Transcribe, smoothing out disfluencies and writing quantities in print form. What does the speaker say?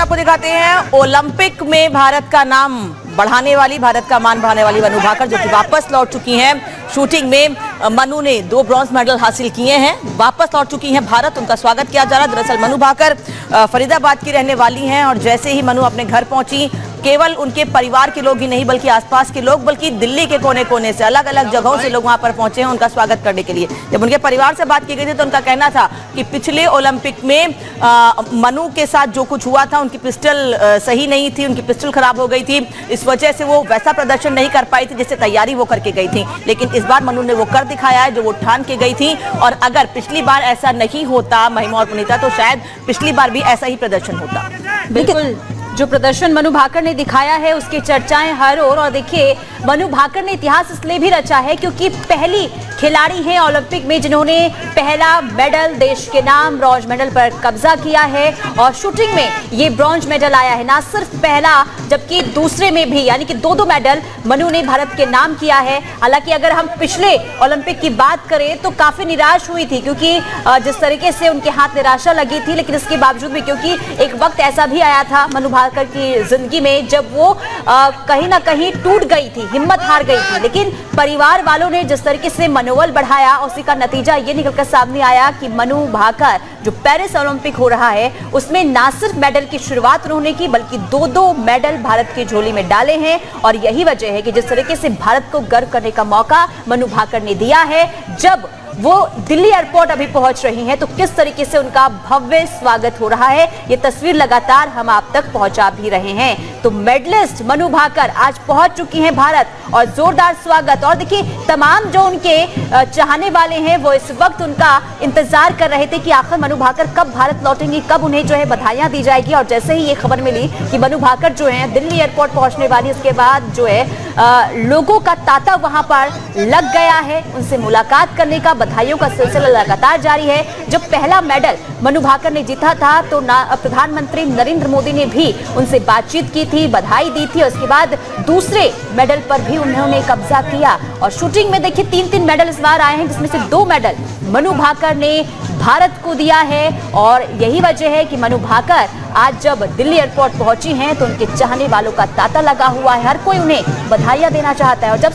आपको दिखाते हैं ओलंपिक में भारत का नाम बढ़ाने वाली, भारत का मान बढ़ाने वाली मनु भाकर, जो कि वापस लौट चुकी हैं। शूटिंग में मनु ने 2 ब्रॉन्ज मेडल हासिल किए हैं, वापस लौट चुकी हैं भारत। उनका स्वागत किया जा रहा है। दरअसल मनु भाकर फरीदाबाद की रहने वाली हैं और जैसे ही मनु अपने घर पहुंची, केवल उनके परिवार के लोग ही नहीं बल्कि आसपास के लोग, बल्कि दिल्ली के कोने कोने से, अलग अलग जगहों से लोग वहां पर पहुंचे हैं उनका स्वागत करने के लिए। जब उनके परिवार से बात की गई थी तो उनका कहना था कि पिछले ओलंपिक में मनु के साथ जो कुछ हुआ था, उनकी पिस्टल सही नहीं थी, उनकी पिस्टल खराब हो गई थी, इस वजह से वो वैसा प्रदर्शन नहीं कर पाई थी जिससे तैयारी वो करके गई थी। लेकिन इस बार मनु ने वो कर दिखाया है जो वो ठान के गई थी। और अगर पिछली बार ऐसा नहीं होता महिमा और पुनीता, तो शायद पिछली बार भी ऐसा ही प्रदर्शन होता। बिल्कुल, जो प्रदर्शन मनु भाकर ने दिखाया है उसकी चर्चाएं हर ओर। और देखिए, मनु भाकर ने इतिहास इसलिए भी रचा है क्योंकि पहली खिलाड़ी हैं ओलंपिक में जिन्होंने पहला मेडल देश के नाम ब्रॉन्ज मेडल पर कब्जा किया है। और शूटिंग में ये ब्रॉन्ज मेडल आया है, ना सिर्फ पहला जबकि दूसरे में भी, यानी कि 2 मेडल मनु ने भारत के नाम किया है। हालांकि अगर हम पिछले ओलंपिक की बात करें तो काफी निराश हुई थी क्योंकि जिस तरीके से उनके हाथ निराशा लगी थी, लेकिन इसके बावजूद भी, क्योंकि एक वक्त ऐसा भी आया था मनु भाकर की जिंदगी में जब वो कहीं ना कहीं टूट गई थी, हिम्मत हार गई थी, लेकिन परिवार वालों ने जिस तरीके से मनोबल बढ़ाया, उसी का नतीजा ये निकलकर सामने आया कि मनु भाकर जो पेरिस ओलंपिक हो रहा है उसमें ना सिर्फ मेडल की शुरुआत उन्होंने की बल्कि 2 मेडल भारत की झोली में डाले हैं। और यही वजह है कि जिस तरीके से भारत को गर्व करने का मौका मनु भाकर ने दिया है, जब वो दिल्ली एयरपोर्ट अभी पहुंच रही हैं तो किस तरीके से उनका भव्य स्वागत हो रहा है, ये तस्वीर लगातार हम आप तक पहुंचा भी रहे हैं। तो मेडलिस्ट मनु भाकर आज पहुंच चुकी हैं भारत और जोरदार स्वागत। और देखिए, तमाम जो उनके चाहने वाले हैं वो इस वक्त उनका इंतजार कर रहे थे कि आखिर मनु भाकर कब भारत लौटेंगी, कब उन्हें जो है बधाइयां दी जाएगी। और जैसे ही ये खबर मिली कि मनु भाकर जो है दिल्ली एयरपोर्ट पहुंचने वाली, इसके बाद जो है लोगों का तांता वहां पर लग गया है। उनसे मुलाकात करने का, बधाइयों का सिलसिला लगातार जारी है। जब पहला मेडल मनु भाकर ने जीता था तो प्रधानमंत्री नरेंद्र मोदी ने भी उनसे बातचीत की थी, बधाई दी थी। उसके बाद दूसरे मेडल पर भी उन्होंने कब्जा किया। और शूटिंग में देखिए 3 मेडल इस बार आए हैं, जिसमें से 2 मेडल मनु भाकर ने भारत को दिया है। और यही वजह है कि मनु भाकर आज जब दिल्ली एयरपोर्ट पहुंची हैं तो उनके चाहने वालों का तांता लगा हुआ है, हर कोई उन्हें बधाइयां देना चाहता है। और जब